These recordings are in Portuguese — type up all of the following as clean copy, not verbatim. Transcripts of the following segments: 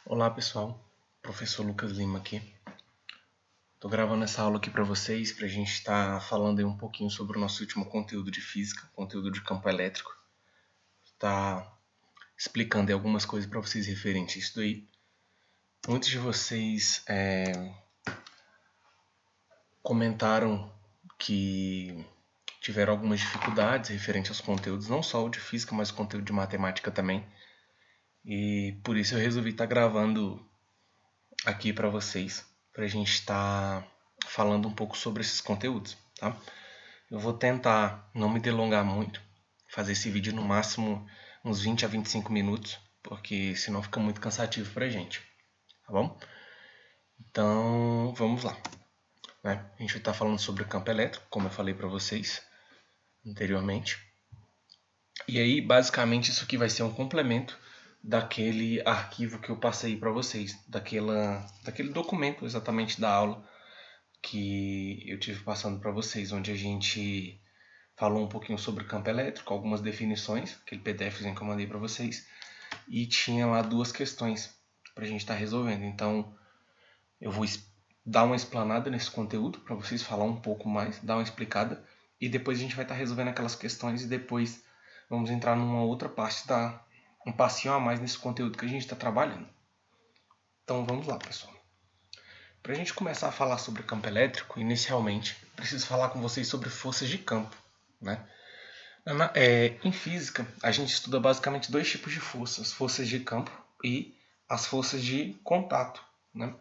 Olá pessoal, professor Lucas Lima aqui. Estou gravando essa aula aqui para vocês, para a gente estar falando aí um pouquinho sobre o nosso último conteúdo de física, conteúdo de campo elétrico. Tá explicando aí algumas coisas para vocês referente a isso daí. Muitos de vocês comentaram que tiveram algumas dificuldades referente aos conteúdos, não só o de física, mas o conteúdo de matemática também. E por isso eu resolvi estar gravando aqui para vocês, para a gente estar falando um pouco sobre esses conteúdos, tá? Eu vou tentar não me delongar muito, fazer esse vídeo no máximo uns 20 a 25 minutos, porque senão fica muito cansativo pra gente, tá bom? Então, vamos lá. Né? A gente vai estar falando sobre o campo elétrico, como eu falei para vocês anteriormente. E aí, basicamente, isso aqui vai ser um complemento daquele arquivo que eu passei para vocês, daquele documento exatamente da aula que eu tive passando para vocês, onde a gente falou um pouquinho sobre campo elétrico, algumas definições, aquele PDFzinho que eu mandei para vocês, e tinha lá duas questões para a gente estar resolvendo. Então, eu vou dar uma explanada nesse conteúdo para vocês falar um pouco mais, dar uma explicada, e depois a gente vai estar resolvendo aquelas questões e depois vamos entrar numa outra parte, um passinho a mais nesse conteúdo que a gente está trabalhando. Então, vamos lá, pessoal. Para a gente começar a falar sobre campo elétrico, inicialmente, preciso falar com vocês sobre forças de campo, né? Em física, a gente estuda basicamente dois tipos de forças: forças de campo e as forças de contato. Né?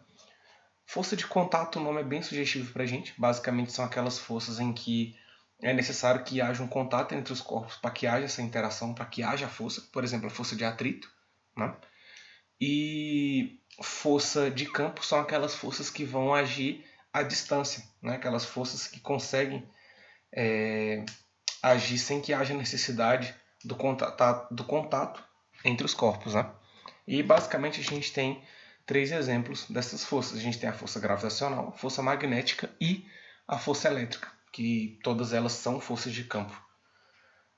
Força de contato, o nome é bem sugestivo para a gente. Basicamente, são aquelas forças em que é necessário que haja um contato entre os corpos para que haja essa interação, para que haja força. Por exemplo, a força de atrito. Né? E força de campo são aquelas forças que vão agir à distância, né? Aquelas forças que conseguem agir sem que haja necessidade do contato entre os corpos. Né? E basicamente a gente tem três exemplos dessas forças. A gente tem a força gravitacional, a força magnética e a força elétrica, que todas elas são forças de campo.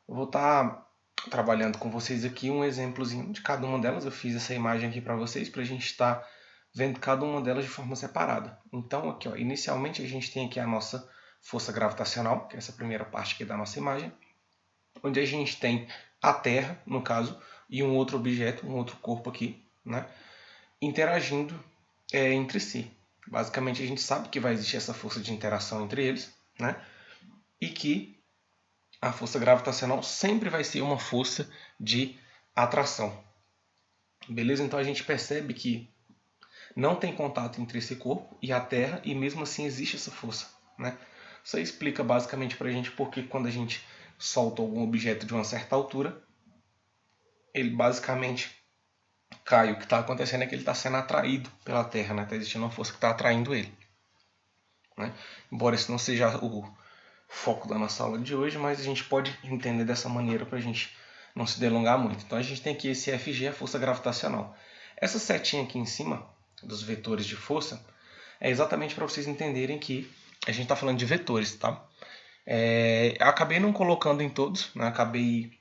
Eu vou estar trabalhando com vocês aqui um exemplozinho de cada uma delas. Eu fiz essa imagem aqui para vocês, para a gente estar vendo cada uma delas de forma separada. Então, aqui, ó, inicialmente a gente tem aqui a nossa força gravitacional, que é essa primeira parte aqui da nossa imagem, onde a gente tem a Terra, no caso, e um outro objeto, um outro corpo aqui, né, interagindo entre si. Basicamente, a gente sabe que vai existir essa força de interação entre eles, né, e que a força gravitacional sempre vai ser uma força de atração. Beleza? Então a gente percebe que não tem contato entre esse corpo e a Terra, e mesmo assim existe essa força. Né? Isso aí explica basicamente para a gente porque quando a gente solta algum objeto de uma certa altura, ele basicamente cai. O que está acontecendo é que ele está sendo atraído pela Terra, está existindo uma força que está atraindo ele. Embora isso não seja o foco da nossa aula de hoje, mas a gente pode entender dessa maneira para a gente não se delongar muito. Então a gente tem aqui esse FG, a força gravitacional. Essa setinha aqui em cima dos vetores de força é exatamente para vocês entenderem que a gente está falando de vetores, tá? Eu acabei não colocando em todos, né? Acabei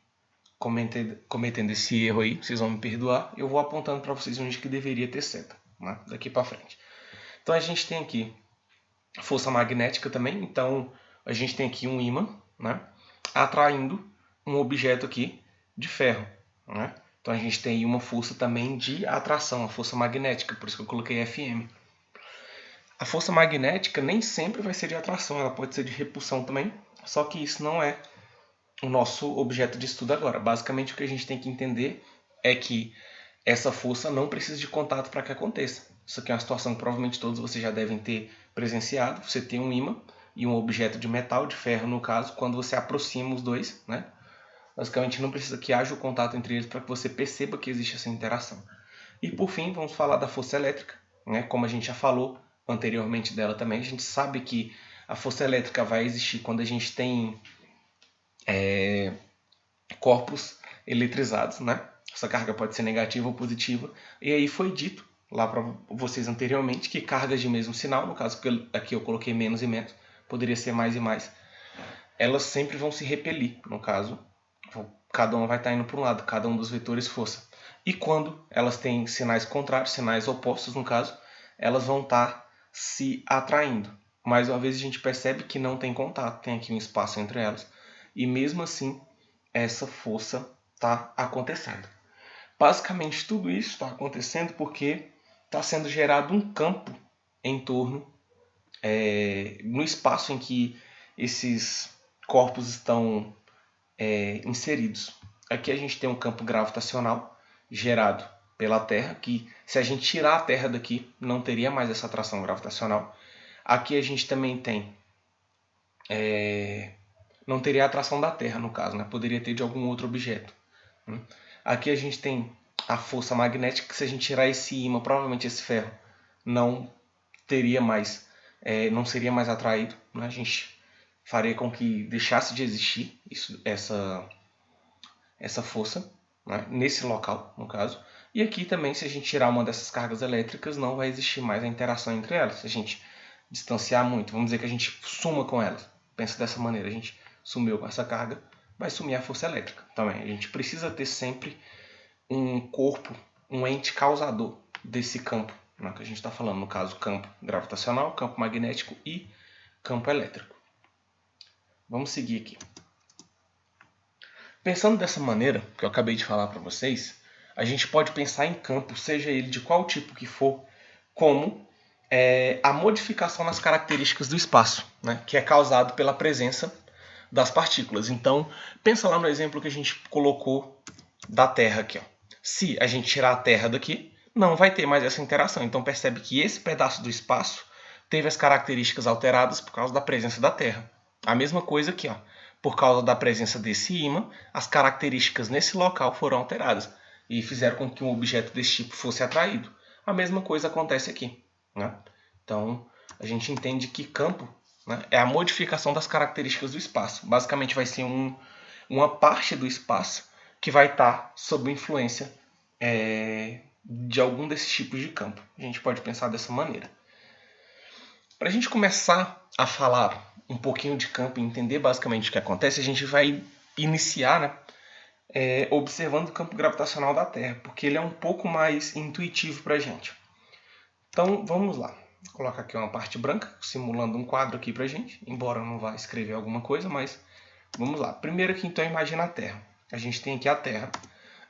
cometendo esse erro aí, vocês vão me perdoar. Eu vou apontando para vocês onde que deveria ter seta, né? Daqui para frente. Então a gente tem aqui força magnética também, então a gente tem aqui um ímã, né, atraindo um objeto aqui de ferro. Né? Então a gente tem uma força também de atração, a força magnética, por isso que eu coloquei FM. A força magnética nem sempre vai ser de atração, ela pode ser de repulsão também, só que isso não é o nosso objeto de estudo agora. Basicamente o que a gente tem que entender é que essa força não precisa de contato para que aconteça. Isso aqui é uma situação que provavelmente todos vocês já devem ter presenciado. Você tem um ímã e um objeto de metal, de ferro no caso, quando você aproxima os dois, né? Basicamente não precisa que haja o contato entre eles para que você perceba que existe essa interação. E por fim, vamos falar da força elétrica, né? Como a gente já falou anteriormente dela também, a gente sabe que a força elétrica vai existir quando a gente tem corpos eletrizados, né? Essa carga pode ser negativa ou positiva. E aí foi dito lá para vocês anteriormente que cargas de mesmo sinal, no caso que aqui eu coloquei menos e menos, poderia ser mais e mais, elas sempre vão se repelir. No caso, cada uma vai estar indo para um lado, cada um dos vetores força. E quando elas têm sinais contrários, sinais opostos no caso, elas vão estar se atraindo. Mais uma vez a gente percebe que não tem contato, tem aqui um espaço entre elas. E mesmo assim, essa força está acontecendo. Basicamente tudo isso está acontecendo porque está sendo gerado um campo em torno, no espaço em que esses corpos estão inseridos. Aqui a gente tem um campo gravitacional gerado pela Terra, que se a gente tirar a Terra daqui, não teria mais essa atração gravitacional. Aqui a gente também tem... não teria a atração da Terra, no caso, né? Poderia ter de algum outro objeto. Aqui a gente tem a força magnética, que se a gente tirar esse ímã, provavelmente esse ferro não teria mais, não seria mais atraído, né? A gente faria com que deixasse de existir essa força, né? Nesse local, no caso. E aqui também, se a gente tirar uma dessas cargas elétricas, não vai existir mais a interação entre elas. Se a gente distanciar muito, vamos dizer que a gente suma com elas. Pensa dessa maneira, a gente sumiu com essa carga, vai sumir a força elétrica também. A gente precisa ter sempre um corpo, um ente causador desse campo, né, que a gente está falando, no caso, campo gravitacional, campo magnético e campo elétrico. Vamos seguir aqui. Pensando dessa maneira, que eu acabei de falar para vocês, a gente pode pensar em campo, seja ele de qual tipo que for, como a modificação nas características do espaço, né, que é causado pela presença das partículas. Então, pensa lá no exemplo que a gente colocou da Terra aqui. Ó. Se a gente tirar a Terra daqui, não vai ter mais essa interação. Então, percebe que esse pedaço do espaço teve as características alteradas por causa da presença da Terra. A mesma coisa aqui, ó. Por causa da presença desse ímã, as características nesse local foram alteradas e fizeram com que um objeto desse tipo fosse atraído. A mesma coisa acontece aqui, né? Então, a gente entende que campo, né, é a modificação das características do espaço. Basicamente, vai ser uma parte do espaço que vai estar sob influência de algum desses tipos de campo. A gente pode pensar dessa maneira. Para a gente começar a falar um pouquinho de campo e entender basicamente o que acontece, a gente vai iniciar, né, observando o campo gravitacional da Terra, porque ele é um pouco mais intuitivo para a gente. Então, vamos lá. Vou colocar aqui uma parte branca, simulando um quadro aqui para a gente, embora eu não vá escrever alguma coisa, mas vamos lá. Primeiro aqui, então, imagina a Terra. A gente tem aqui a Terra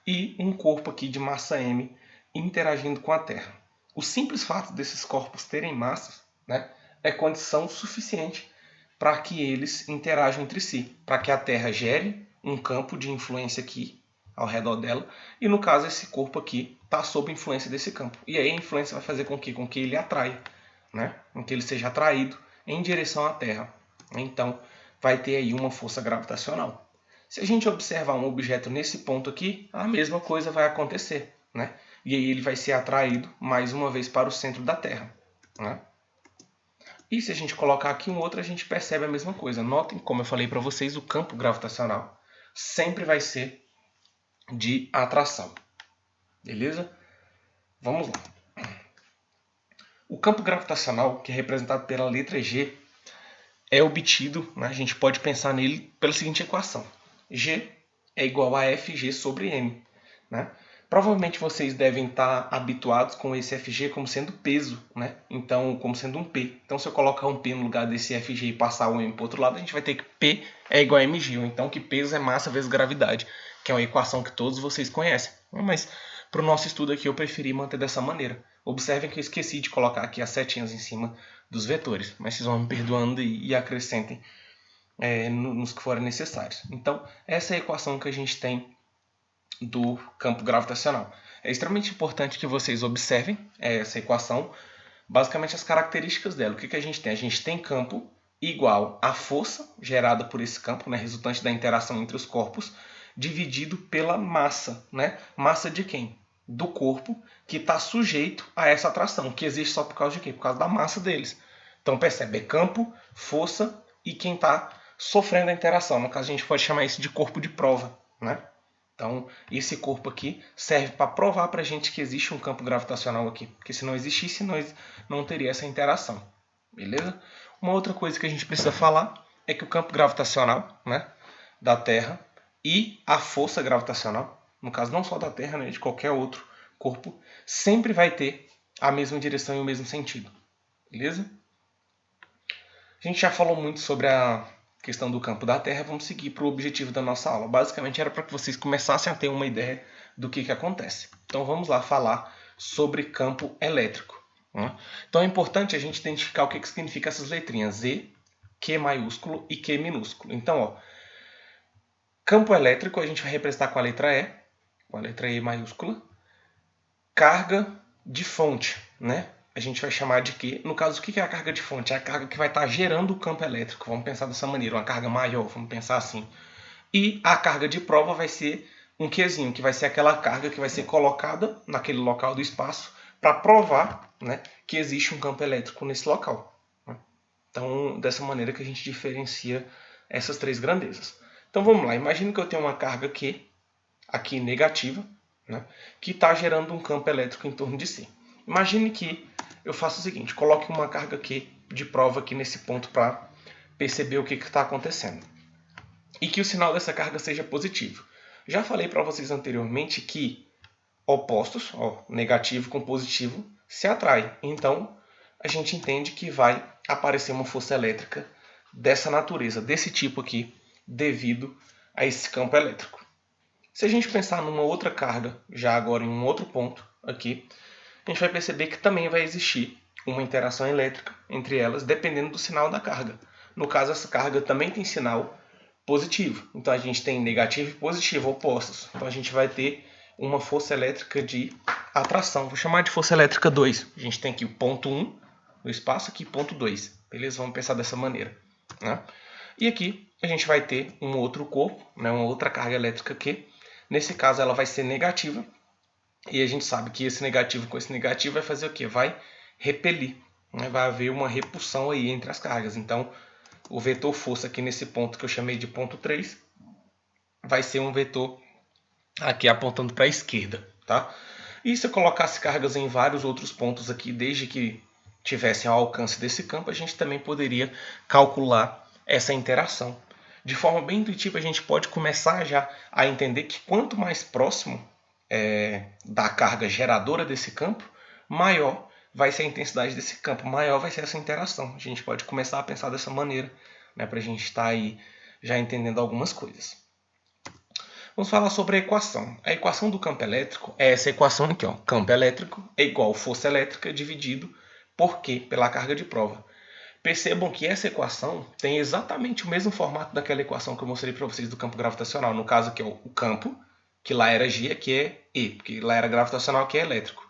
e um corpo aqui de massa m interagindo com a Terra. O simples fato desses corpos terem massas, né, é condição suficiente para que eles interajam entre si, para que a Terra gere um campo de influência aqui ao redor dela, e no caso esse corpo aqui está sob influência desse campo. E aí a influência vai fazer com que ele atraia, né, com que ele seja atraído em direção à Terra. Então vai ter aí uma força gravitacional. Se a gente observar um objeto nesse ponto aqui, a mesma coisa vai acontecer, né? E aí ele vai ser atraído mais uma vez para o centro da Terra, né? E se a gente colocar aqui um outro, a gente percebe a mesma coisa. Notem, como eu falei para vocês, o campo gravitacional sempre vai ser de atração. Beleza? Vamos lá. O campo gravitacional, que é representado pela letra G, é obtido, né, a gente pode pensar nele pela seguinte equação. G é igual a Fg sobre m. Né? Provavelmente vocês devem estar habituados com esse Fg como sendo peso, né? Então, como sendo um P. Então, se eu colocar um P no lugar desse Fg e passar o m para o outro lado, a gente vai ter que P é igual a mg. Ou então, que peso é massa vezes gravidade, que é uma equação que todos vocês conhecem. Mas, para o nosso estudo aqui, eu preferi manter dessa maneira. Observem que eu esqueci de colocar aqui as setinhas em cima dos vetores, mas vocês vão me perdoando e acrescentem nos que forem necessários. Então, essa é a equação que a gente tem do campo gravitacional. É extremamente importante que vocês observem essa equação, basicamente as características dela. O que a gente tem? A gente tem campo igual à força gerada por esse campo, né, resultante da interação entre os corpos, dividido pela massa. Né? Massa de quem? Do corpo que está sujeito a essa atração, que existe só por causa de quê? Por causa da massa deles. Então percebe, é campo, força e quem está sofrendo a interação. No caso, a gente pode chamar isso de corpo de prova. Né? Então, esse corpo aqui serve para provar para a gente que existe um campo gravitacional aqui. Porque se não existisse, nós não teria essa interação. Beleza? Uma outra coisa que a gente precisa falar é que o campo gravitacional, né, da Terra e a força gravitacional, no caso não só da Terra, né, de qualquer outro corpo, sempre vai ter a mesma direção e o mesmo sentido. Beleza? A gente já falou muito sobre a questão do campo da Terra, vamos seguir para o objetivo da nossa aula. Basicamente era para que vocês começassem a ter uma ideia do que acontece. Então vamos lá falar sobre campo elétrico. Né? Então é importante a gente identificar o que significa essas letrinhas E, Q maiúsculo e Q minúsculo. Então, ó, campo elétrico a gente vai representar com a letra E maiúscula. Carga de fonte, né? A gente vai chamar de quê? No caso, o que é a carga de fonte? É a carga que vai estar gerando o campo elétrico. Vamos pensar dessa maneira, uma carga maior, vamos pensar assim. E a carga de prova vai ser um Qzinho, que vai ser aquela carga que vai ser colocada naquele local do espaço para provar, né, que existe um campo elétrico nesse local. Né? Então, dessa maneira que a gente diferencia essas três grandezas. Então, vamos lá. Imagina que eu tenho uma carga Q, aqui negativa, né, que está gerando um campo elétrico em torno de si. Imagine que eu faço o seguinte, coloque uma carga Q de prova aqui nesse ponto para perceber o que está acontecendo. E que o sinal dessa carga seja positivo. Já falei para vocês anteriormente que opostos, ó, negativo com positivo, se atraem. Então, a gente entende que vai aparecer uma força elétrica dessa natureza, desse tipo aqui, devido a esse campo elétrico. Se a gente pensar numa outra carga, já agora em um outro ponto aqui, a gente vai perceber que também vai existir uma interação elétrica entre elas, dependendo do sinal da carga. No caso, essa carga também tem sinal positivo. Então, a gente tem negativo e positivo opostos. Então, a gente vai ter uma força elétrica de atração. Vou chamar de força elétrica 2. A gente tem aqui o ponto 1 no espaço, aqui ponto 2. Beleza? Vamos pensar dessa maneira. Né? E aqui a gente vai ter um outro corpo, né? Uma outra carga elétrica que, nesse caso, ela vai ser negativa. E a gente sabe que esse negativo com esse negativo vai fazer o quê? Vai repelir. Né? Vai haver uma repulsão aí entre as cargas. Então, o vetor força aqui nesse ponto que eu chamei de ponto 3 vai ser um vetor aqui apontando para a esquerda. Tá? E se eu colocasse cargas em vários outros pontos aqui, desde que tivessem ao alcance desse campo, a gente também poderia calcular essa interação. De forma bem intuitiva, a gente pode começar já a entender que quanto mais próximo da carga geradora desse campo, maior vai ser a intensidade desse campo, maior vai ser essa interação. A gente pode começar a pensar dessa maneira, né, para a gente estar aí já entendendo algumas coisas. Vamos falar sobre a equação. A equação do campo elétrico é essa equação aqui, ó. Campo elétrico é igual força elétrica dividido por Q, pela carga de prova. Percebam que essa equação tem exatamente o mesmo formato daquela equação que eu mostrei para vocês do campo gravitacional. No caso, aqui é o campo, que lá era G, aqui é E, porque lá era gravitacional, aqui é elétrico.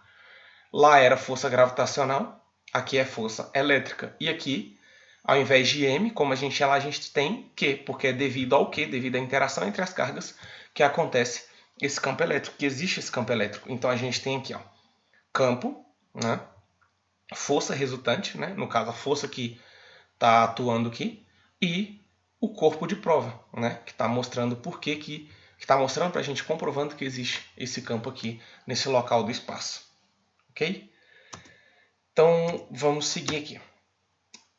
Lá era força gravitacional, aqui é força elétrica. E aqui, ao invés de M, como a gente é lá, a gente tem Q, porque é devido ao Q, devido à interação entre as cargas, que acontece esse campo elétrico, que existe esse campo elétrico. Então a gente tem aqui, ó, campo, né? Força resultante, né? No caso a força que está atuando aqui, e o corpo de prova, né? Que está mostrando por que está mostrando para a gente, comprovando que existe esse campo aqui nesse local do espaço. Ok? Então vamos seguir aqui.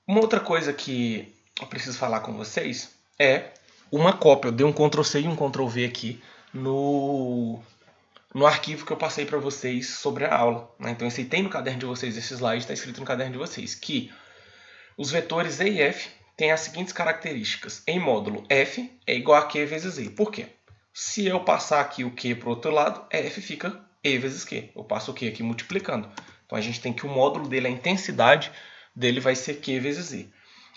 Uma outra coisa que eu preciso falar com vocês é uma cópia. Eu dei um Ctrl+C e um Ctrl+V aqui no arquivo que eu passei para vocês sobre a aula. Né? Então, esse tem no caderno de vocês, esse slide está escrito no caderno de vocês, que os vetores E e F têm as seguintes características. Em módulo, F é igual a Q vezes E. Por quê? Se eu passar aqui o Q para o outro lado, F fica E vezes Q. Eu passo o Q aqui multiplicando. Então, a gente tem que o módulo dele, a intensidade dele vai ser Q vezes E.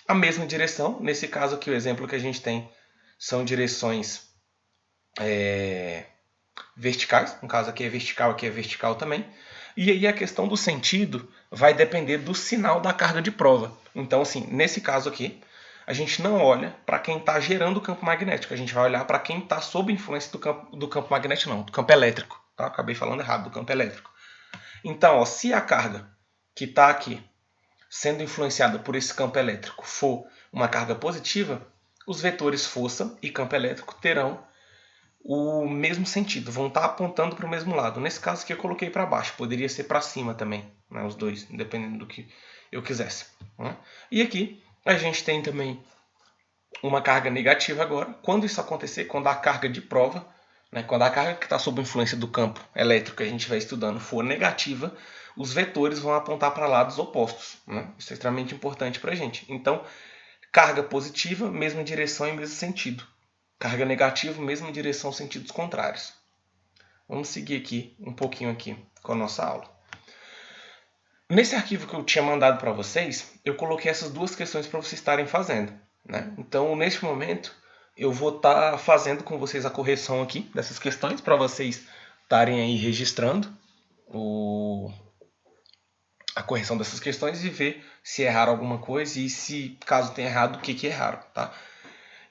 A mesma direção, nesse caso aqui, o exemplo que a gente tem são direções verticais, no caso aqui é vertical também. E aí a questão do sentido vai depender do sinal da carga de prova. Então, assim, nesse caso aqui, a gente não olha para quem está gerando o campo magnético, a gente vai olhar para quem está sob influência do campo magnético, não, do campo elétrico. Tá? Acabei falando errado, do campo elétrico. Então, ó, se a carga que está aqui sendo influenciada por esse campo elétrico for uma carga positiva, os vetores força e campo elétrico terão o mesmo sentido, vão estar apontando para o mesmo lado. Nesse caso aqui eu coloquei para baixo, poderia ser para cima também, né, os dois, dependendo do que eu quisesse. Né? E aqui a gente tem também uma carga negativa agora. Quando isso acontecer, quando a carga de prova né? Quando a carga que está sob influência do campo elétrico que a gente vai estudando for negativa, os vetores vão apontar para lados opostos, né? Isso é extremamente importante para a gente. Então, carga positiva, mesma direção e mesmo sentido. Carga negativa, mesma direção, sentidos contrários. Vamos seguir aqui um pouquinho aqui com a nossa aula. Nesse arquivo que eu tinha mandado para vocês, eu coloquei essas duas questões para vocês estarem fazendo, né? Então, neste momento, eu vou estar fazendo com vocês a correção aqui dessas questões para vocês estarem aí registrando a correção dessas questões e ver se erraram alguma coisa e se, caso tenha errado, o que erraram, tá?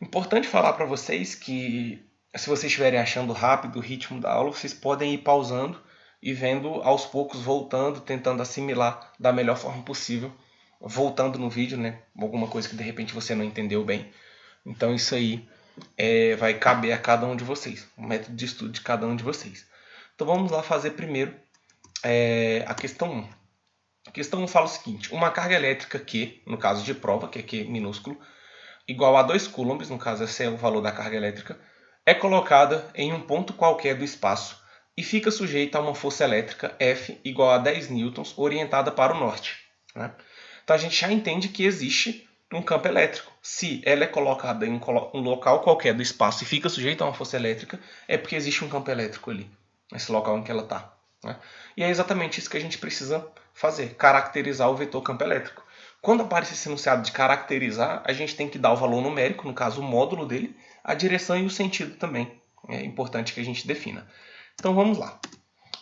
Importante falar para vocês que se vocês estiverem achando rápido o ritmo da aula, vocês podem ir pausando e vendo aos poucos, voltando, tentando assimilar da melhor forma possível, voltando no vídeo, né? Alguma coisa que de repente você não entendeu bem. Então isso aí vai caber a cada um de vocês, o método de estudo de cada um de vocês. Então vamos lá fazer primeiro a questão 1. A questão 1 fala o seguinte: uma carga elétrica Q, no caso de prova, que é Q minúsculo, igual a 2 coulombs, no caso esse é o valor da carga elétrica, é colocada em um ponto qualquer do espaço e fica sujeita a uma força elétrica F igual a 10 newtons orientada para o norte, né? Então a gente já entende que existe um campo elétrico. Se ela é colocada em um local qualquer do espaço e fica sujeita a uma força elétrica, é porque existe um campo elétrico ali, nesse local em que ela está, né? E é exatamente isso que a gente precisa fazer, caracterizar o vetor campo elétrico. Quando aparece esse enunciado de caracterizar, a gente tem que dar o valor numérico, no caso o módulo dele, a direção e o sentido também. É importante que a gente defina. Então vamos lá.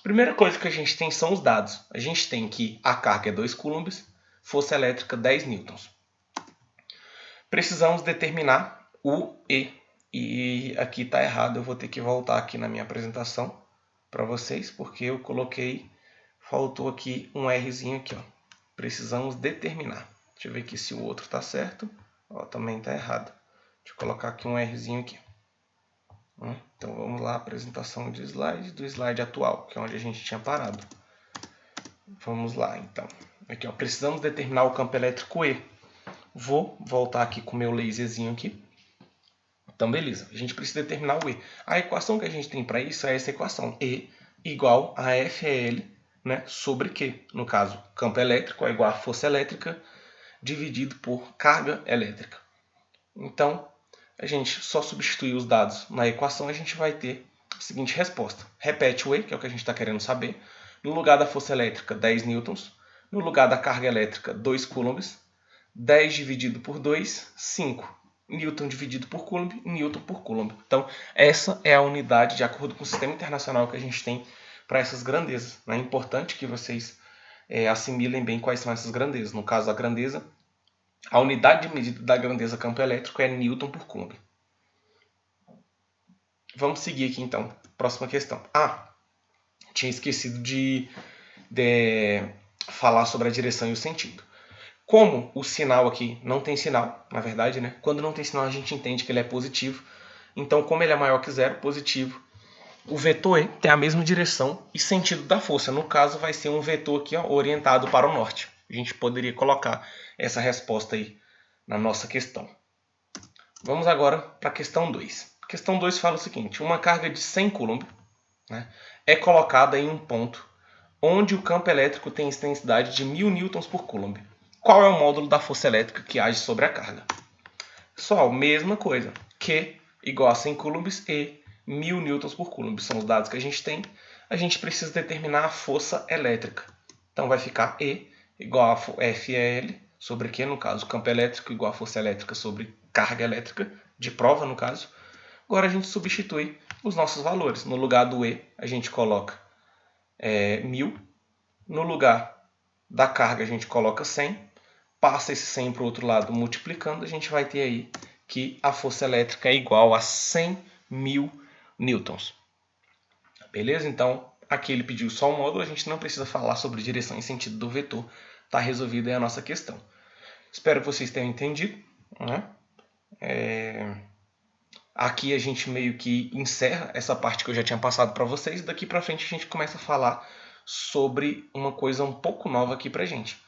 Primeira coisa que a gente tem são os dados. A gente tem que a carga é 2 coulombs, força elétrica 10 newtons. Precisamos determinar o E. E aqui está errado, eu vou ter que voltar aqui na minha apresentação para vocês, porque eu coloquei, faltou aqui um Rzinho aqui, ó. Precisamos determinar. Deixa eu ver aqui se o outro está certo. Ó, também está errado. Deixa eu colocar aqui um Rzinho aqui. Então vamos lá, apresentação de slide, do slide atual, que é onde a gente tinha parado. Vamos lá, então. Aqui, ó, precisamos determinar o campo elétrico E. Vou voltar aqui com o meu laserzinho aqui. Então, beleza. A gente precisa determinar o E. A equação que a gente tem para isso é essa equação. E igual a FL, né, sobre Q. No caso, campo elétrico é igual a força elétrica dividido por carga elétrica. Então, a gente só substituir os dados na equação, a gente vai ter a seguinte resposta. Repete o E, que é o que a gente está querendo saber. No lugar da força elétrica, 10 newtons. No lugar da carga elétrica, 2 coulombs. 10 dividido por 2, 5. Newton dividido por Coulomb, Newton por Coulomb. Então, essa é a unidade de acordo com o sistema internacional que a gente tem para essas grandezas. É importante que vocês assimilem bem quais são essas grandezas. No caso, a grandeza, a unidade de medida da grandeza campo elétrico é Newton por Coulomb. Vamos seguir aqui então. Próxima questão. Tinha esquecido de falar sobre a direção e o sentido. Como o sinal aqui não tem sinal, na verdade, né? Quando não tem sinal a gente entende que ele é positivo. Então, como ele é maior que zero, positivo, o vetor E tem a mesma direção e sentido da força. No caso, vai ser um vetor aqui, ó, orientado para o norte. A gente poderia colocar essa resposta aí na nossa questão. Vamos agora para a questão 2. A questão 2 fala o seguinte: uma carga de 100 coulomb, né, é colocada em um ponto onde o campo elétrico tem intensidade de 1000 newtons por coulomb. Qual é o módulo da força elétrica que age sobre a carga? Pessoal, mesma coisa. Q igual a 100 coulombs e 1000 newtons por coulomb. São os dados que a gente tem. A gente precisa determinar a força elétrica. Então vai ficar E igual a FL sobre Q, no caso, campo elétrico igual a força elétrica sobre carga elétrica, de prova no caso. Agora a gente substitui os nossos valores. No lugar do E, a gente coloca 1000. No lugar da carga, a gente coloca 100. Passa esse 100 para o outro lado multiplicando, a gente vai ter aí que a força elétrica é igual a 100.000 newtons. Beleza? Então, aqui ele pediu só um módulo, a gente não precisa falar sobre direção e sentido do vetor. Está resolvida aí a nossa questão. Espero que vocês tenham entendido, né? Aqui a gente meio que encerra essa parte que eu já tinha passado para vocês. Daqui para frente a gente começa a falar sobre uma coisa um pouco nova aqui para a gente.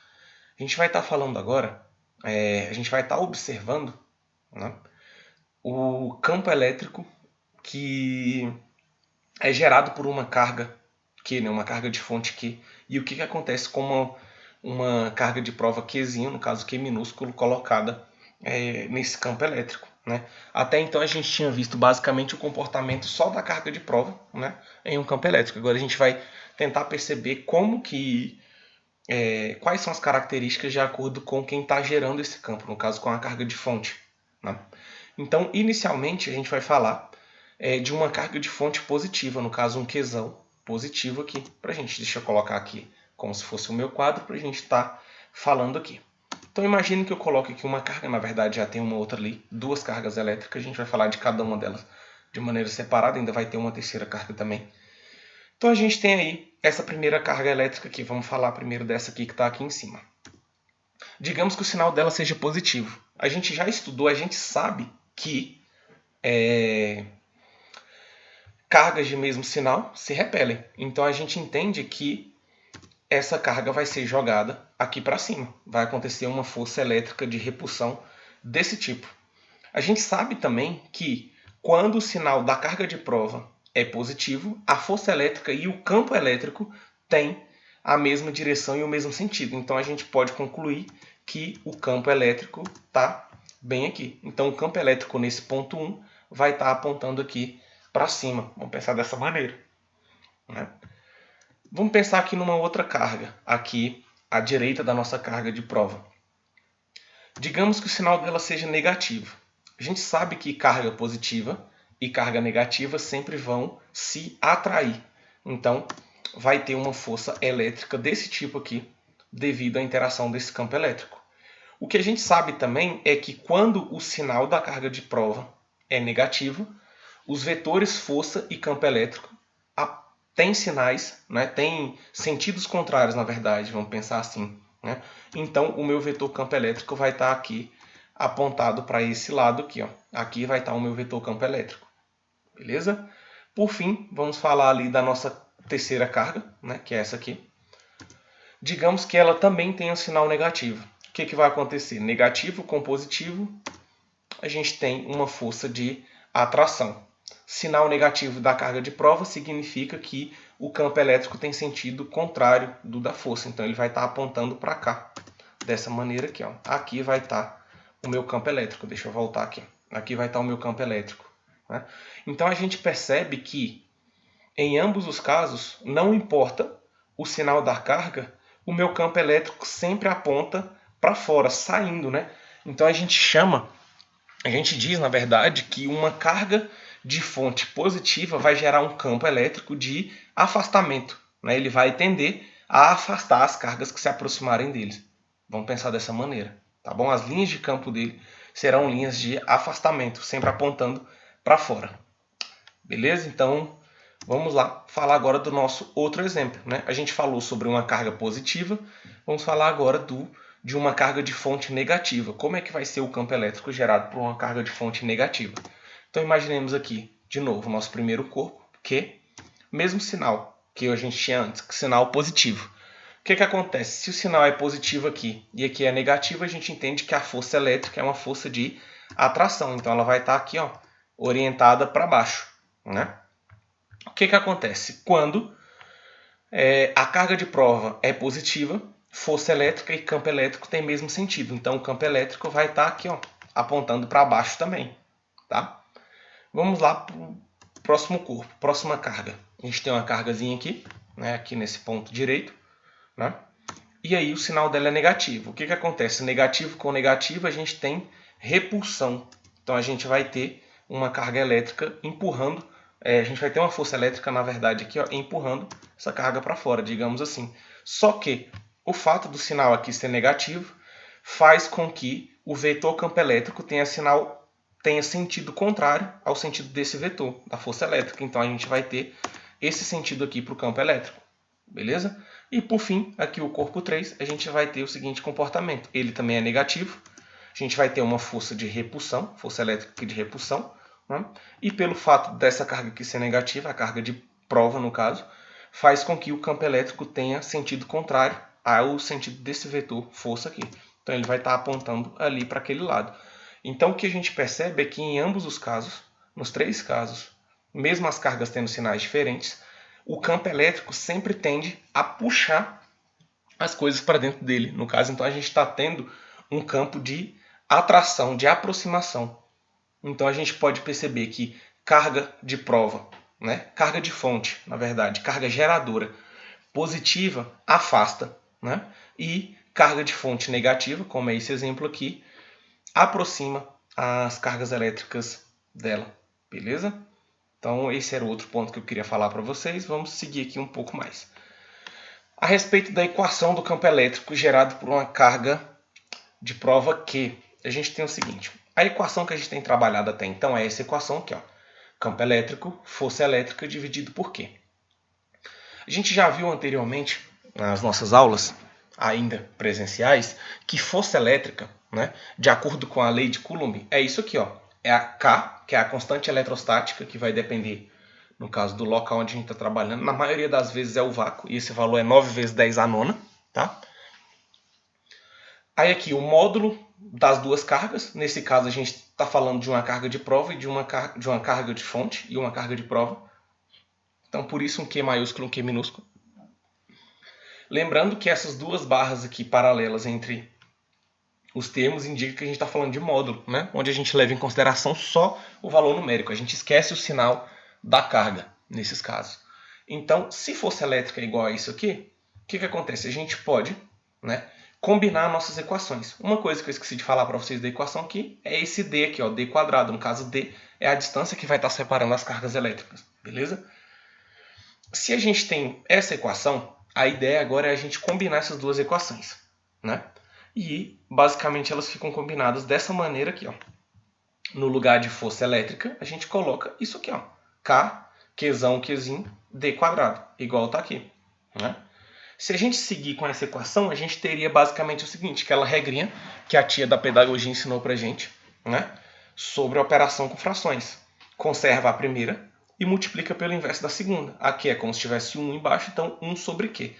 A gente vai estar falando agora, a gente vai estar observando, né, o campo elétrico que é gerado por uma carga Q, né, uma carga de fonte Q. E o que acontece com uma carga de prova Qzinho, no caso Q minúsculo, colocada nesse campo elétrico, né? Até então a gente tinha visto basicamente o comportamento só da carga de prova, né, em um campo elétrico. Agora a gente vai tentar perceber como que quais são as características de acordo com quem está gerando esse campo, no caso com a carga de fonte, né? Então, inicialmente a gente vai falar de uma carga de fonte positiva, no caso um Qzão positivo aqui para a gente. Deixa eu colocar aqui como se fosse o meu quadro para a gente estar falando aqui. Então imagine que eu coloque aqui uma carga, na verdade já tem uma outra ali, duas cargas elétricas, a gente vai falar de cada uma delas de maneira separada, ainda vai ter uma terceira carga também. Então a gente tem aí essa primeira carga elétrica aqui, vamos falar primeiro dessa aqui que está aqui em cima. Digamos que o sinal dela seja positivo. A gente já estudou, a gente sabe que cargas de mesmo sinal se repelem. Então a gente entende que essa carga vai ser jogada aqui para cima. Vai acontecer uma força elétrica de repulsão desse tipo. A gente sabe também que quando o sinal da carga de prova é positivo, a força elétrica e o campo elétrico têm a mesma direção e o mesmo sentido. Então a gente pode concluir que o campo elétrico está bem aqui. Então o campo elétrico nesse ponto 1 vai estar apontando aqui para cima. Vamos pensar dessa maneira, né? Vamos pensar aqui numa outra carga, aqui à direita da nossa carga de prova. Digamos que o sinal dela seja negativo. A gente sabe que carga positiva e carga negativa sempre vão se atrair. Então, vai ter uma força elétrica desse tipo aqui, devido à interação desse campo elétrico. O que a gente sabe também é que quando o sinal da carga de prova é negativo, os vetores força e campo elétrico têm sinais, né, têm sentidos contrários, na verdade, vamos pensar assim, né? Então, o meu vetor campo elétrico vai estar aqui apontado para esse lado aqui, ó. Aqui vai estar o meu vetor campo elétrico, beleza? Por fim, vamos falar ali da nossa terceira carga, né, que é essa aqui. Digamos que ela também tem um sinal negativo. O que vai acontecer? Negativo com positivo, a gente tem uma força de atração. Sinal negativo da carga de prova significa que o campo elétrico tem sentido contrário do da força. Então ele vai estar apontando para cá, dessa maneira aqui, ó. Aqui vai estar o meu campo elétrico. Deixa eu voltar aqui. Aqui vai estar o meu campo elétrico, né? Então a gente percebe que em ambos os casos, não importa o sinal da carga, o meu campo elétrico sempre aponta para fora, saindo, né? Então a gente diz, na verdade, que uma carga de fonte positiva vai gerar um campo elétrico de afastamento, né? Ele vai tender a afastar as cargas que se aproximarem dele. Vamos pensar dessa maneira, tá bom? As linhas de campo dele serão linhas de afastamento, sempre apontando para fora. Beleza? Então, vamos lá falar agora do nosso outro exemplo, né? A gente falou sobre uma carga positiva, vamos falar agora de uma carga de fonte negativa. Como é que vai ser o campo elétrico gerado por uma carga de fonte negativa? Então imaginemos aqui, de novo, o nosso primeiro corpo, Q, mesmo sinal que a gente tinha antes, sinal positivo. O que acontece? Se o sinal é positivo aqui e aqui é negativo, a gente entende que a força elétrica é uma força de atração. Então ela vai estar aqui, ó, orientada para baixo, né? O que acontece? Quando a carga de prova é positiva, força elétrica e campo elétrico têm o mesmo sentido. Então o campo elétrico vai estar aqui, ó, apontando para baixo também, tá? Vamos lá para o próximo corpo, próxima carga. A gente tem uma cargazinha aqui, né, aqui nesse ponto direito, né? E aí o sinal dela é negativo. O que acontece? Negativo com negativo a gente tem repulsão. Então a gente vai ter uma carga elétrica empurrando, a gente vai ter uma força elétrica, na verdade, aqui, ó, empurrando essa carga para fora, digamos assim. Só que o fato do sinal aqui ser negativo faz com que o vetor campo elétrico tenha sentido contrário ao sentido desse vetor, da força elétrica. Então a gente vai ter esse sentido aqui para o campo elétrico, beleza? E por fim, aqui o corpo 3, a gente vai ter o seguinte comportamento. Ele também é negativo, a gente vai ter uma força de repulsão, força elétrica aqui de repulsão, né? E pelo fato dessa carga aqui ser negativa, a carga de prova no caso, faz com que o campo elétrico tenha sentido contrário ao sentido desse vetor força aqui. Então ele vai estar apontando ali para aquele lado. Então o que a gente percebe é que em ambos os casos, nos três casos, mesmo as cargas tendo sinais diferentes, o campo elétrico sempre tende a puxar as coisas para dentro dele. No caso, então, a gente está tendo um campo de atração, de aproximação. Então, a gente pode perceber que carga de prova, né? Carga de fonte, na verdade, carga geradora positiva afasta, né? E carga de fonte negativa, como é esse exemplo aqui, aproxima as cargas elétricas dela, beleza? Então, esse era o outro ponto que eu queria falar para vocês. Vamos seguir aqui um pouco mais. A respeito da equação do campo elétrico gerado por uma carga de prova Q, a gente tem o seguinte. A equação que a gente tem trabalhado até então é essa equação aqui, ó. Campo elétrico, força elétrica dividido por Q. A gente já viu anteriormente, nas nossas aulas, ainda presenciais, que força elétrica, né, de acordo com a lei de Coulomb, é isso aqui, ó. É a K, que é a constante eletrostática, que vai depender, no caso do local onde a gente está trabalhando. Na maioria das vezes é o vácuo, e esse valor é 9 vezes 10 à nona, tá? Aí aqui o módulo das duas cargas. Nesse caso a gente está falando de uma carga de prova e de uma carga de fonte e uma carga de prova. Então por isso um Q maiúsculo e um Q minúsculo. Lembrando que essas duas barras aqui paralelas entre os termos indicam que a gente está falando de módulo, né? Onde a gente leva em consideração só o valor numérico. A gente esquece o sinal da carga nesses casos. Então, se força elétrica é igual a isso aqui, o que acontece? A gente pode, né, combinar nossas equações. Uma coisa que eu esqueci de falar para vocês da equação aqui é esse D aqui, ó, D quadrado. No caso, D é a distância que vai estar separando as cargas elétricas, beleza? Se a gente tem essa equação, a ideia agora é a gente combinar essas duas equações, né? E, basicamente, elas ficam combinadas dessa maneira aqui, ó. No lugar de força elétrica, a gente coloca isso aqui, ó. K, Qzão, Qzinho, D quadrado, igual tá aqui, né? Se a gente seguir com essa equação, a gente teria basicamente o seguinte, aquela regrinha que a tia da pedagogia ensinou pra gente, né? Sobre a operação com frações. Conserva a primeira e multiplica pelo inverso da segunda. Aqui é como se tivesse 1 embaixo, então 1 sobre Q.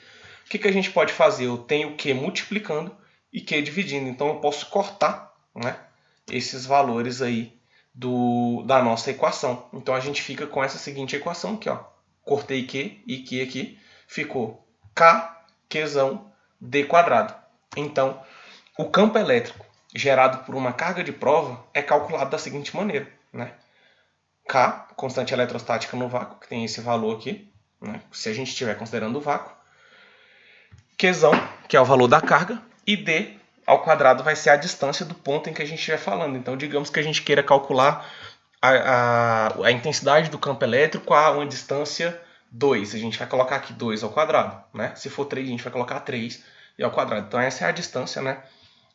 O que a gente pode fazer? Eu tenho Q multiplicando e Q dividindo. Então eu posso cortar, né, esses valores aí da nossa equação. Então a gente fica com essa seguinte equação aqui, ó. Cortei Q e Q aqui. Ficou K, Qzão, D quadrado. Então, o campo elétrico gerado por uma carga de prova é calculado da seguinte maneira, né? K, constante eletrostática no vácuo, que tem esse valor aqui, né, se a gente estiver considerando o vácuo. Qzão, que é o valor da carga, e D ao quadrado vai ser a distância do ponto em que a gente estiver falando. Então, digamos que a gente queira calcular a intensidade do campo elétrico a uma distância 2. A gente vai colocar aqui 2 ao quadrado, né? Se for 3, a gente vai colocar 3 e ao quadrado. Então, essa é a distância, né,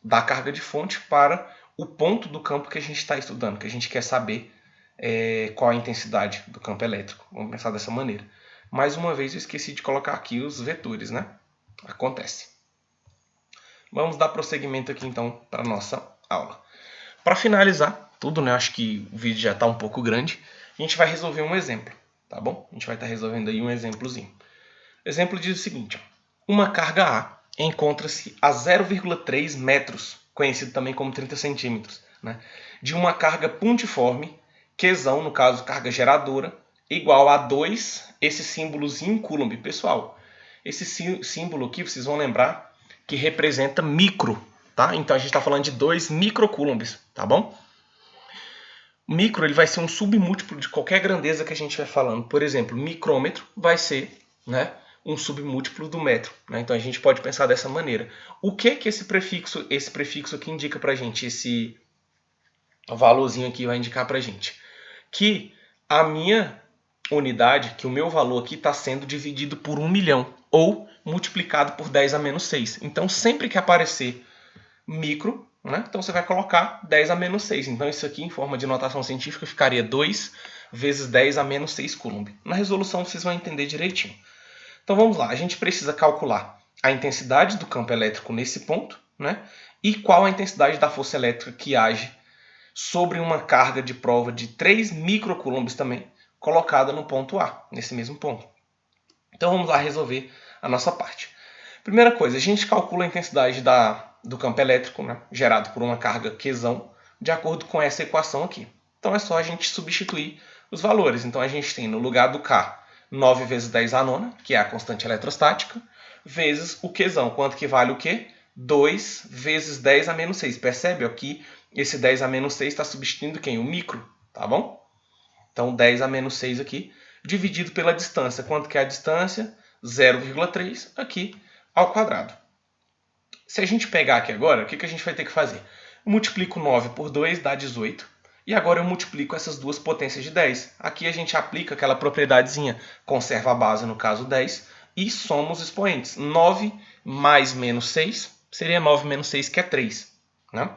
da carga de fonte para o ponto do campo que a gente está estudando, que a gente quer saber qual a intensidade do campo elétrico. Vamos pensar dessa maneira. Mais uma vez, eu esqueci de colocar aqui os vetores, né? Acontece. Vamos dar prosseguimento aqui, então, para a nossa aula. Para finalizar tudo, né? Acho que o vídeo já está um pouco grande. A gente vai resolver um exemplo, tá bom? A gente vai estar resolvendo aí um exemplozinho. O exemplo diz o seguinte. Uma carga A encontra-se a 0,3 metros, conhecido também como 30 centímetros, né, de uma carga pontiforme, Qzão, no caso carga geradora, igual a 2, esse símbolozinho Coulomb. Pessoal, esse símbolo aqui, vocês vão lembrar que representa micro, tá? Então a gente está falando de 2 microcoulombs, tá bom? Micro ele vai ser um submúltiplo de qualquer grandeza que a gente vai falando. Por exemplo, micrômetro vai ser, né, um submúltiplo do metro, né? Então a gente pode pensar dessa maneira. O que esse prefixo aqui indica para a gente? Esse valorzinho aqui vai indicar para a gente que a minha unidade, que o meu valor aqui está sendo dividido por 1 milhão ou multiplicado por 10 a menos 6. Então sempre que aparecer micro, né, então você vai colocar 10 a menos 6. Então isso aqui em forma de notação científica ficaria 2 vezes 10 a menos 6 Coulomb. Na resolução vocês vão entender direitinho. Então vamos lá, a gente precisa calcular a intensidade do campo elétrico nesse ponto, né? E qual a intensidade da força elétrica que age sobre uma carga de prova de 3 microcoulombs também, colocada no ponto A, nesse mesmo ponto. Então vamos lá resolver a nossa parte. Primeira coisa, a gente calcula a intensidade do campo elétrico, né, gerado por uma carga Qzão, de acordo com essa equação aqui. Então é só a gente substituir os valores. Então a gente tem no lugar do K 9 vezes 10 à nona, que é a constante eletrostática, vezes o Qzão. Quanto que vale o Q? 2 vezes 10 a menos 6. Percebe aqui? Esse 10 a menos 6 está substituindo quem? O micro, tá bom? Então 10 a menos 6 aqui, dividido pela distância. Quanto que é a distância? 0,3 aqui ao quadrado. Se a gente pegar aqui agora, o que a gente vai ter que fazer? Eu multiplico 9 por 2, dá 18. E agora eu multiplico essas duas potências de 10. Aqui a gente aplica aquela propriedadezinha, conserva a base, no caso 10, e soma os expoentes. 9 mais menos 6 seria 9 menos 6, que é 3. Né?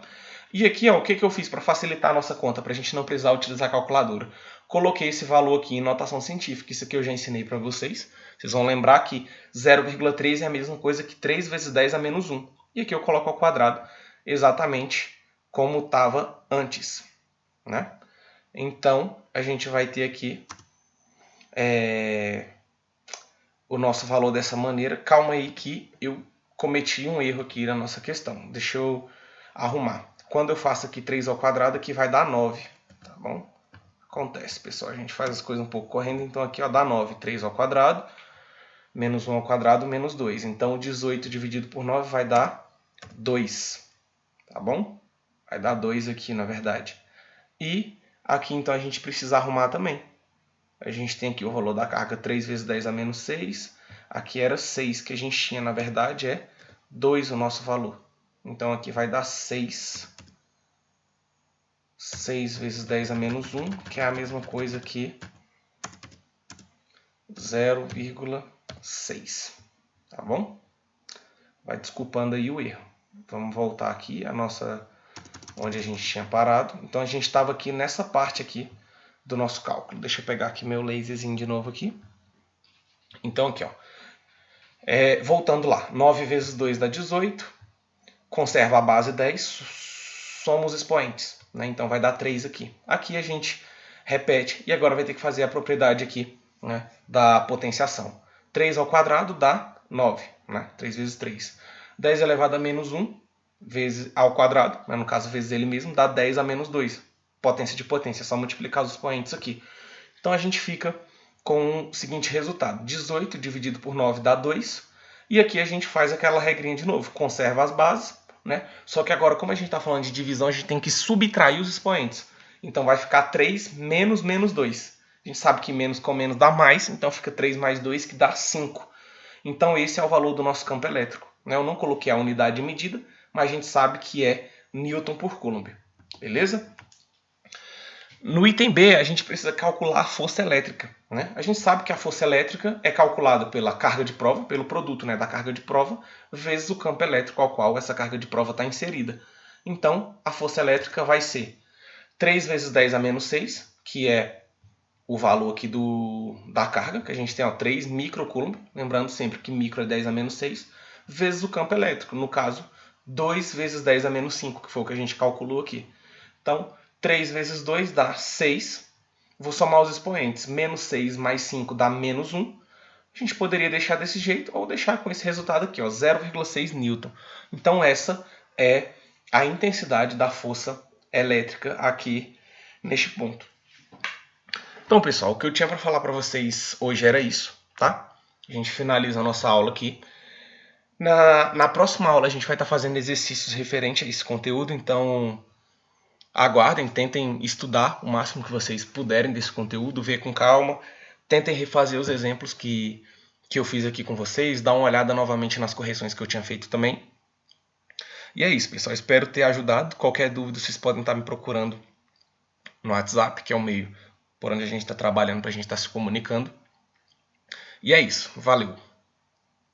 E aqui, ó, o que eu fiz para facilitar a nossa conta, para a gente não precisar utilizar a calculadora? Coloquei esse valor aqui em notação científica. Isso aqui eu já ensinei para vocês. Vocês vão lembrar que 0,3 é a mesma coisa que 3 vezes 10 a menos 1. E aqui eu coloco ao quadrado exatamente como estava antes. Né? Então, a gente vai ter aqui o nosso valor dessa maneira. Calma aí que eu cometi um erro aqui na nossa questão. Deixa eu arrumar. Quando eu faço aqui 3 ao quadrado, aqui vai dar 9. Tá bom? Acontece, pessoal. A gente faz as coisas um pouco correndo. Então, aqui ó, dá 9. 3 ao quadrado, menos 1 ao quadrado, menos 2. Então, 18 dividido por 9 vai dar 2. Tá bom? Vai dar 2 aqui, na verdade. E aqui, então, a gente precisa arrumar também. A gente tem aqui o valor da carga 3 vezes 10 a menos 6. Aqui era 6 que a gente tinha, na verdade, é 2 o nosso valor. Então, aqui vai dar 6. 6 vezes 10 a menos 1, que é a mesma coisa que 0,6. Tá bom? Vai desculpando aí o erro. Vamos voltar aqui a nossa... onde a gente tinha parado. Então, a gente estava aqui nessa parte aqui do nosso cálculo. Deixa eu pegar aqui meu laserzinho de novo aqui. Então, aqui, ó. Voltando lá. 9 vezes 2 dá 18. Conserva a base 10. Soma os expoentes. Né? Então, vai dar 3 aqui. Aqui a gente repete. E agora vai ter que fazer a propriedade aqui, né, da potenciação. 3 ao quadrado dá 9. Né? 3 vezes 3. 10 elevado a menos 1 vezes ao quadrado, né? No caso vezes ele mesmo, dá 10 a menos 2. Potência de potência, é só multiplicar os expoentes aqui. Então a gente fica com o seguinte resultado. 18 dividido por 9 dá 2. E aqui a gente faz aquela regrinha de novo. Conserva as bases, né? Só que agora, como a gente está falando de divisão, a gente tem que subtrair os expoentes. Então vai ficar 3 menos menos 2. A gente sabe que menos com menos dá mais, então fica 3 mais 2, que dá 5. Então esse é o valor do nosso campo elétrico. Eu não coloquei a unidade de medida, mas a gente sabe que é Newton por Coulomb. Beleza? No item B, a gente precisa calcular a força elétrica. Né? A gente sabe que a força elétrica é calculada pela carga de prova, pelo produto, né, da carga de prova, vezes o campo elétrico ao qual essa carga de prova está inserida. Então, a força elétrica vai ser 3 vezes 10 a menos 6, que é o valor aqui da carga, que a gente tem 3 microcoulomb, lembrando sempre que micro é 10 a menos 6, vezes o campo elétrico, no caso, 2 vezes 10 a menos 5, que foi o que a gente calculou aqui. Então, 3 vezes 2 dá 6. Vou somar os expoentes. Menos 6 mais 5 dá menos 1. A gente poderia deixar desse jeito ou deixar com esse resultado aqui, 0,6 Newton. Então, essa é a intensidade da força elétrica aqui neste ponto. Então, pessoal, o que eu tinha para falar para vocês hoje era isso, tá? A gente finaliza a nossa aula aqui. Na próxima aula, a gente vai estar fazendo exercícios referentes a esse conteúdo, então aguardem, tentem estudar o máximo que vocês puderem desse conteúdo, ver com calma, tentem refazer os exemplos que eu fiz aqui com vocês, dar uma olhada novamente nas correções que eu tinha feito também. E é isso, pessoal. Espero ter ajudado. Qualquer dúvida, vocês podem estar me procurando no WhatsApp, que é o meio por onde a gente está trabalhando, para a gente estar se comunicando. E é isso. Valeu!